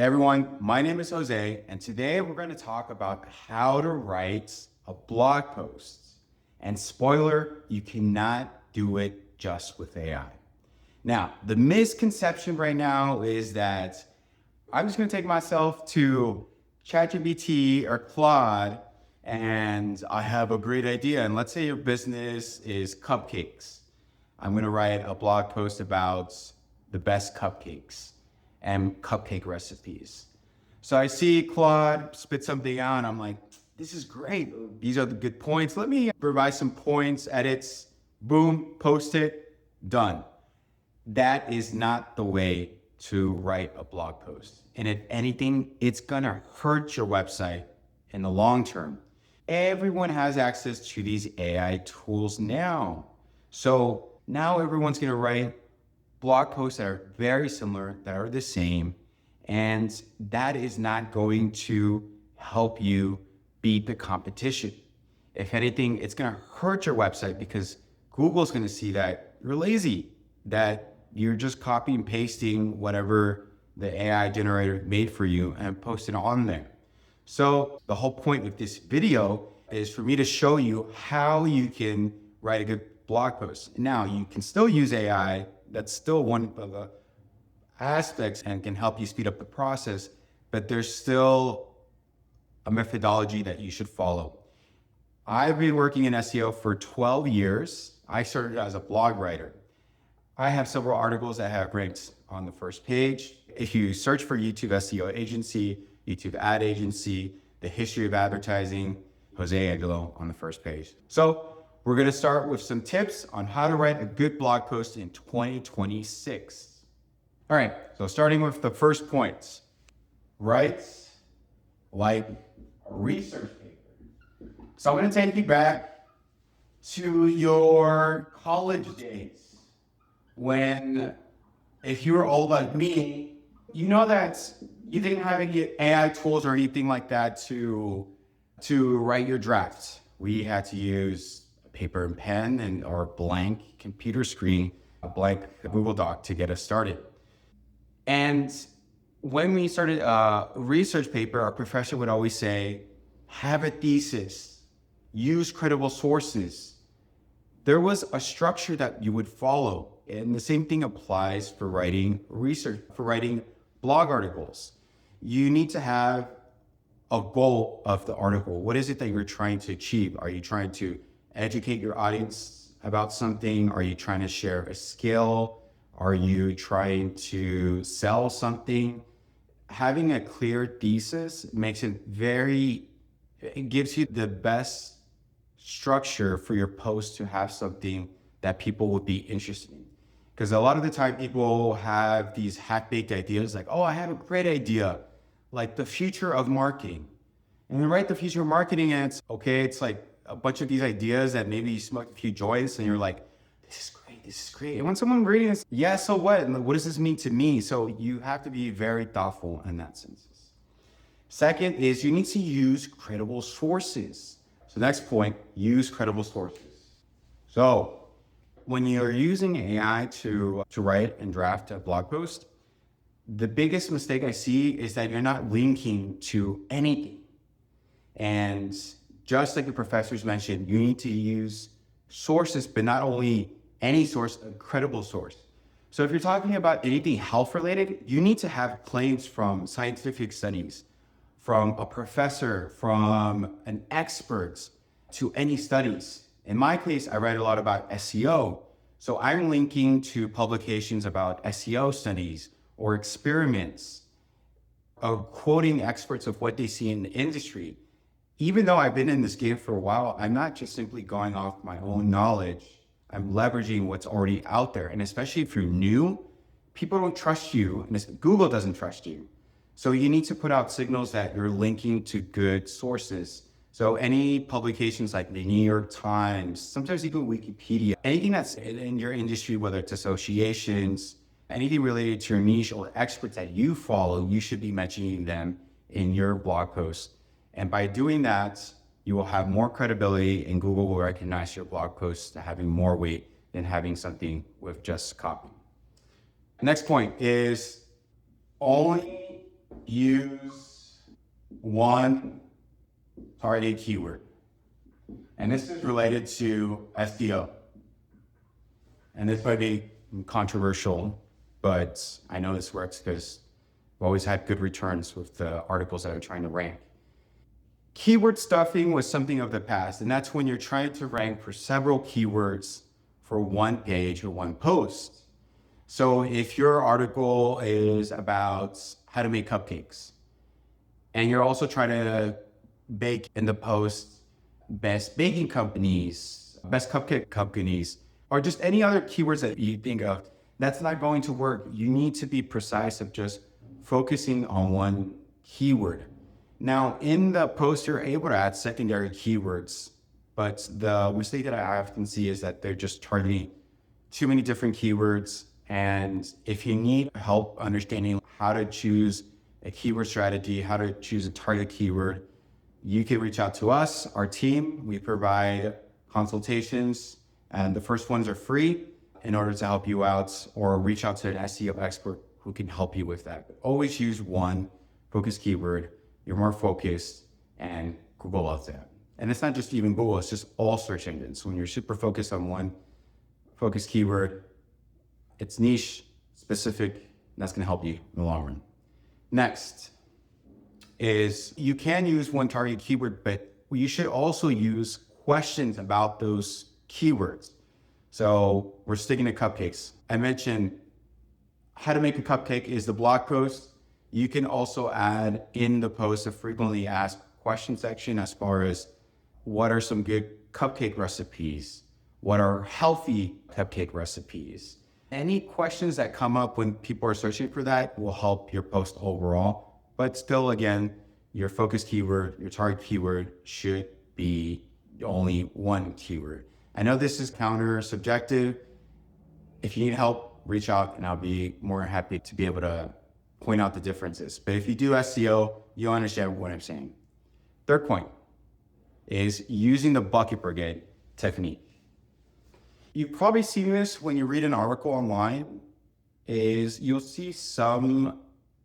Hey everyone, my name is Jose, and today we're going to talk about how to write a blog post. And spoiler, you cannot do it just with AI. Now, the misconception right now is that I'm just going to take myself to ChatGPT or Claude and I have a great idea. And let's say your business is cupcakes. I'm going to write a blog post about the best cupcakes and cupcake recipes. So I see Claude spit something out and I'm like, this is great. These are the good points. Let me provide some points, edits, boom, post it, done. That is not the way to write a blog post. And if anything, it's gonna hurt your website in the long term. Everyone has access to these AI tools now. So now everyone's gonna write blog posts that are very similar, that are the same, and that is not going to help you beat the competition. If anything, it's gonna hurt your website because Google's gonna see that you're lazy, that you're just copy and pasting whatever the AI generator made for you and post it on there. So the whole point of this video is for me to show you how you can write a good blog post. Now, you can still use AI. That's still one of the aspects and can help you speed up the process, but there's still a methodology that you should follow. I've been working in SEO for 12 years. I started as a blog writer. I have several articles that have ranked on the first page. If you search for YouTube SEO agency, YouTube ad agency, the history of advertising, Jose Angelo on the first page. So we're going to start with some tips on how to write a good blog post in 2026. All right, so starting with the first points, write like a research paper. So I'm going to take you back to your college days when, if you were old like me, you know that you didn't have any AI tools or anything like that to write your drafts. We had to use paper and pen and or blank computer screen, a blank Google Doc to get us started. And when we started a research paper, our professor would always say, have a thesis, use credible sources. There was a structure that you would follow. And the same thing applies for writing research, for writing blog articles. You need to have a goal of the article. What is it that you're trying to achieve? Are you trying to educate your audience about something? Are you trying to share a skill? Are you trying to sell something? Having a clear thesis makes it it gives you the best structure for your post to have something that people would be interested in. Because a lot of the time people have these half-baked ideas like, oh, I have a great idea, like the future of marketing. And then write the future of marketing and it's okay, it's like a bunch of these ideas that maybe you smoked a few joints and you're like, this is great. And when someone reading this, yeah, so what? And what does this mean to me? So you have to be very thoughtful in that sense. Second is you need to use credible sources. So next point, use credible sources. So when you're using AI to write and draft a blog post, the biggest mistake I see is that you're not linking to anything. And just like the professors mentioned, you need to use sources, but not only any source, a credible source. So if you're talking about anything health related, you need to have claims from scientific studies, from a professor, from an expert, to any studies. In my case, I write a lot about SEO. So I'm linking to publications about SEO studies or experiments, quoting experts of what they see in the industry. Even though I've been in this game for a while, I'm not just simply going off my own knowledge. I'm leveraging what's already out there. And especially if you're new, people don't trust you, and Google doesn't trust you. So you need to put out signals that you're linking to good sources. So any publications like the New York Times, sometimes even Wikipedia, anything that's in your industry, whether it's associations, anything related to your niche or experts that you follow, you should be mentioning them in your blog post. And by doing that, you will have more credibility and Google will recognize your blog posts having more weight than having something with just copy. The next point is only use one target keyword. And this is related to SEO. And this might be controversial, but I know this works because we've always had good returns with the articles that are trying to rank. Keyword stuffing was something of the past, and that's when you're trying to rank for several keywords for one page or one post. So if your article is about how to make cupcakes, and you're also trying to bake in the post best baking companies, best cupcake companies, or just any other keywords that you think of, that's not going to work. You need to be precise of just focusing on one keyword. Now, in the post, you're able to add secondary keywords, but the mistake that I often see is that they're just targeting too many different keywords. And if you need help understanding how to choose a keyword strategy, how to choose a target keyword, you can reach out to us, our team. We provide consultations, and the first ones are free in order to help you out, or reach out to an SEO expert who can help you with that. But always use one focus keyword. You're more focused, and Google loves that. And it's not just even Google, it's just all search engines. When you're super focused on one focus keyword, it's niche, specific, and that's going to help you in the long run. Next is you can use one target keyword, but you should also use questions about those keywords. So we're sticking to cupcakes. I mentioned how to make a cupcake is the blog post. You can also add in the post a frequently asked question section as far as what are some good cupcake recipes? What are healthy cupcake recipes? Any questions that come up when people are searching for that will help your post overall. But still, again, your focus keyword, your target keyword should be only one keyword. I know this is counter subjective. If you need help, reach out and I'll be more happy to be able to point out the differences. But if you do SEO, you'll understand what I'm saying. Third point is using the bucket brigade technique. You've probably seen this when you read an article online, is you'll see some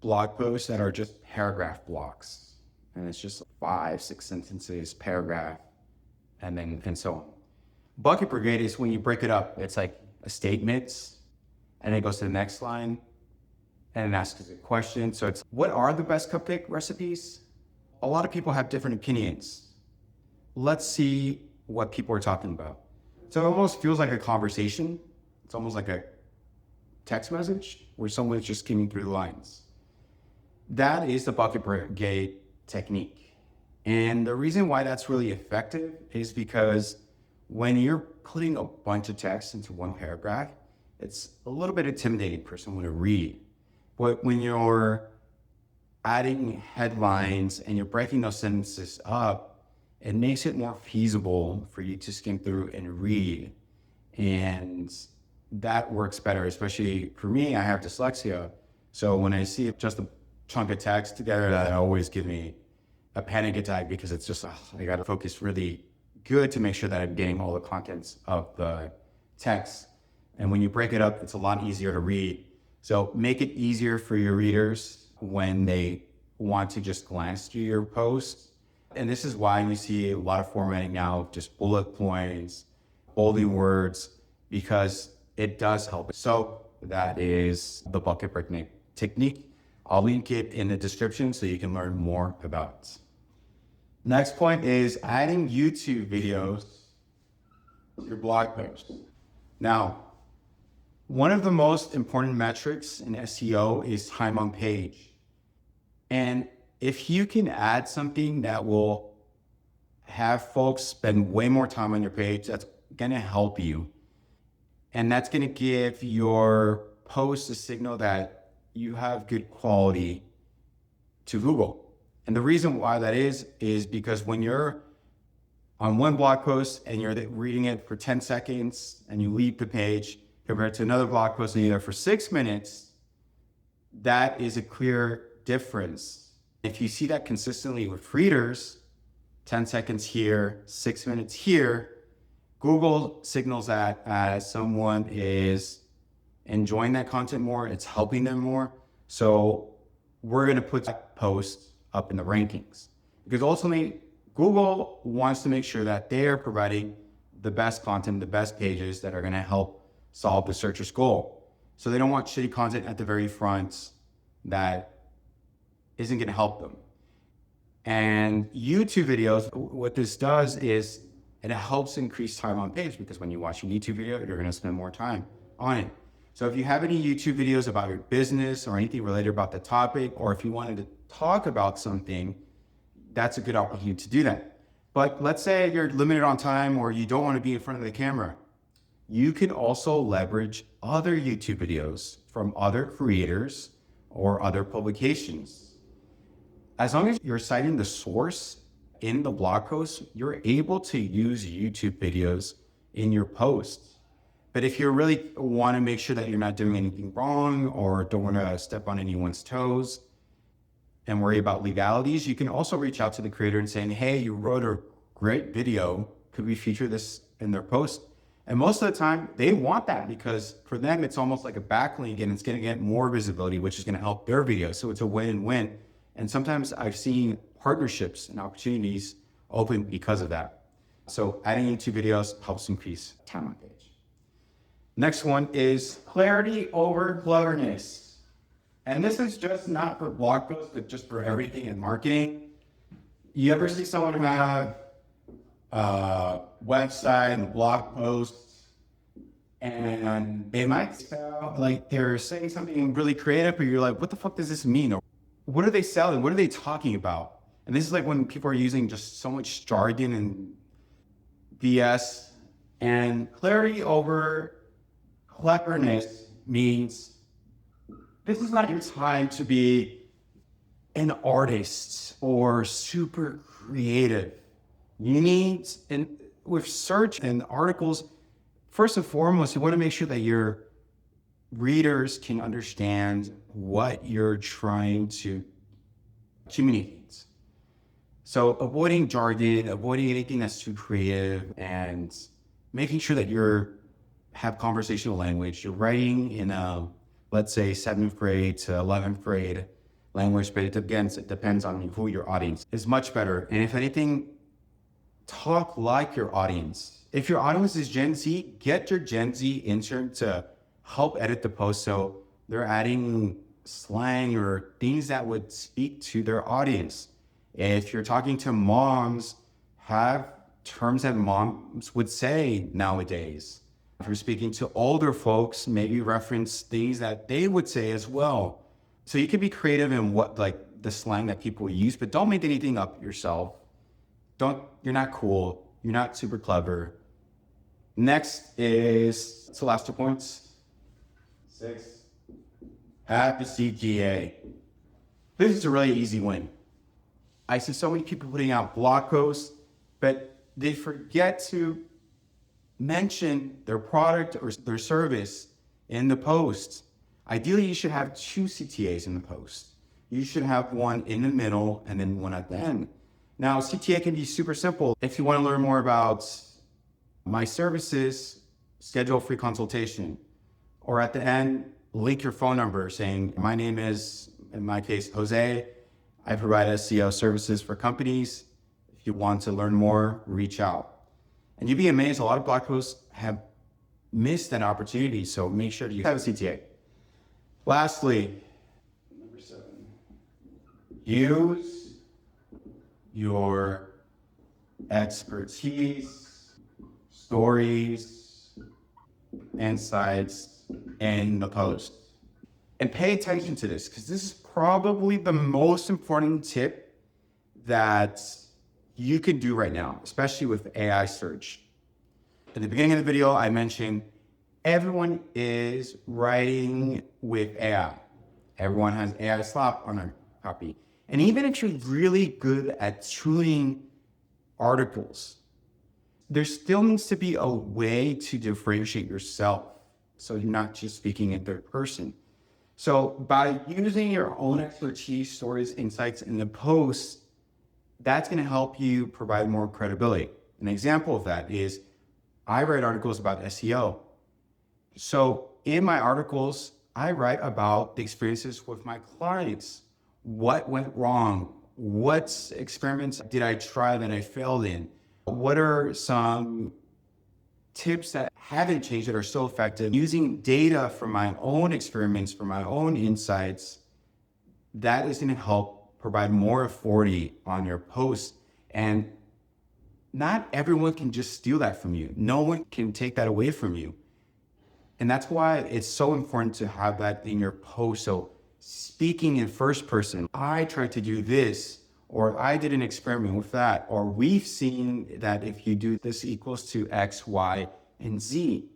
blog posts that are just paragraph blocks. And it's just 5, 6 sentences, paragraph, and so on. Bucket brigade is when you break it up. It's like a statement, and it goes to the next line, and it asks a question. So it's, what are the best cupcake recipes? A lot of people have different opinions. Let's see what people are talking about. So it almost feels like a conversation. It's almost like a text message where someone's just skimming through the lines. That is the bucket brigade technique. And the reason why that's really effective is because when you're putting a bunch of text into one paragraph, it's a little bit intimidating for someone to read. But when you're adding headlines and you're breaking those sentences up, it makes it more feasible for you to skim through and read. And that works better, especially for me. I have dyslexia. So when I see just a chunk of text together, that always gives me a panic attack because it's just, I got to focus really good to make sure that I'm getting all the contents of the text. And when you break it up, it's a lot easier to read. So make it easier for your readers when they want to just glance through your post. And this is why you see a lot of formatting now, just bullet points, bolding words, because it does help. So that is the bucket brigade technique. I'll link it in the description so you can learn more about it. Next point is adding YouTube videos to your blog post. Now, one of the most important metrics in SEO is time on page. And if you can add something that will have folks spend way more time on your page, that's going to help you. And that's going to give your post a signal that you have good quality to Google. And the reason why that is because when you're on one blog post and you're reading it for 10 seconds and you leave the page compared to another blog post and you're there for 6 minutes, that is a clear difference. If you see that consistently with readers, 10 seconds here, 6 minutes here, Google signals that as someone is enjoying that content more, it's helping them more. So we're going to put that post up in the rankings. Because ultimately, Google wants to make sure that they are providing the best content, the best pages that are going to help solve the searcher's goal. So they don't want shitty content at the very front that isn't going to help them. And YouTube videos, what this does is it helps increase time on page, because when you watch a YouTube video, you're going to spend more time on it. So if you have any YouTube videos about your business or anything related about the topic, or if you wanted to talk about something, that's a good opportunity to do that. But let's say you're limited on time or you don't want to be in front of the camera. You can also leverage other YouTube videos from other creators or other publications. As long as you're citing the source in the blog post, you're able to use YouTube videos in your posts. But if you really want to make sure that you're not doing anything wrong or don't want to step on anyone's toes and worry about legalities, you can also reach out to the creator and saying, hey, you wrote a great video. Could we feature this in their post? And most of the time they want that, because for them, it's almost like a backlink and it's going to get more visibility, which is going to help their video. So it's a win-win. And sometimes I've seen partnerships and opportunities open because of that. So adding YouTube videos helps increase time on page. Next one is clarity over cleverness. And this is just not for blog posts, but just for everything in marketing. You ever see someone who have a website and blog posts, and they might sound like they're saying something really creative, but you're like, what the fuck does this mean? Or what are they selling? What are they talking about? And this is like when people are using just so much jargon and BS. And clarity over cleverness means this is not your time to be an artist or super creative. You need, and with search and articles, first and foremost, you want to make sure that your readers can understand what you're trying to communicate. So avoiding jargon, avoiding anything that's too creative, and making sure that have conversational language. You're writing in a, let's say, 7th grade to 11th grade language, but it depends on who your audience is. Much better. And if anything, talk like your audience. If your audience is Gen Z, get your Gen Z intern to help edit the post so they're adding slang or things that would speak to their audience. If you're talking to moms, have terms that moms would say nowadays. If you're speaking to older folks, maybe reference things that they would say as well. So you can be creative in what, like, the slang that people use, but don't make anything up yourself. You're not cool. You're not super clever. Next is, the last 2 points. 6, have the CTA. This is a really easy win. I see so many people putting out blog posts, but they forget to mention their product or their service in the post. Ideally, you should have 2 CTAs in the post. You should have one in the middle and then one at the end. Now, CTA can be super simple. If you want to learn more about my services, schedule a free consultation. Or at the end, link your phone number saying, my name is, in my case, Jose. I provide SEO services for companies. If you want to learn more, reach out. And you'd be amazed, a lot of blog posts have missed that opportunity, so make sure you have a CTA. Lastly, number 7, use your expertise, stories, insights in the post. And pay attention to this, because this is probably the most important tip that you can do right now, especially with AI search. At the beginning of the video, I mentioned everyone is writing with AI. Everyone has AI slop on their copy. And even if you're really good at tuning articles, there still needs to be a way to differentiate yourself so you're not just speaking in third person. So by using your own expertise, stories, insights in the post, that's going to help you provide more credibility. An example of that is I write articles about SEO. So in my articles, I write about the experiences with my clients What went wrong? What experiments did I try that I failed in? What are some tips that haven't changed that are still effective? Using data from my own experiments, from my own insights, that is going to help provide more authority on your post. And not everyone can just steal that from you. No one can take that away from you. And that's why it's so important to have that in your post. So speaking in first person, I tried to do this, or I did an experiment with that, or we've seen that if you do this equals to X, Y, and Z.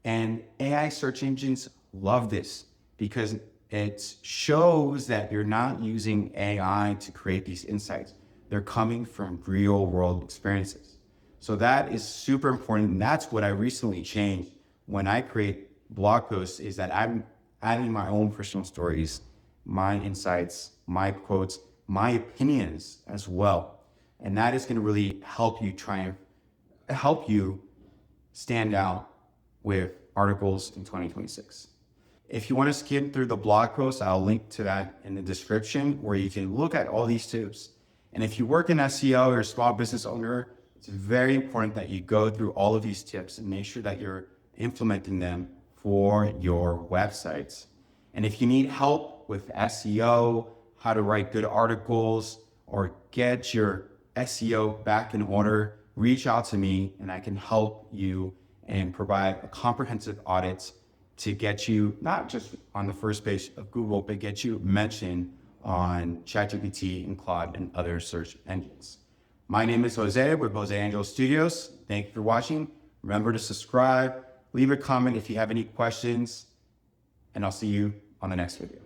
And AI search engines love this because it shows that you're not using AI to create these insights. They're coming from real world experiences. So that is super important. And that's what I recently changed when I create blog posts, is that I'm adding my own personal stories, my insights, my quotes, my opinions as well. And that is going to really help you stand out with articles in 2026. If you want to skim through the blog post, I'll link to that in the description where you can look at all these tips. And if you work in SEO or a small business owner, it's very important that you go through all of these tips and make sure that you're implementing them for your websites. And if you need help with SEO, how to write good articles, or get your SEO back in order, reach out to me and I can help you and provide a comprehensive audit to get you not just on the first page of Google, but get you mentioned on ChatGPT and Claude and other search engines. My name is Jose with Jose Angelo Studios. Thank you for watching. Remember to subscribe, leave a comment if you have any questions, and I'll see you on the next video.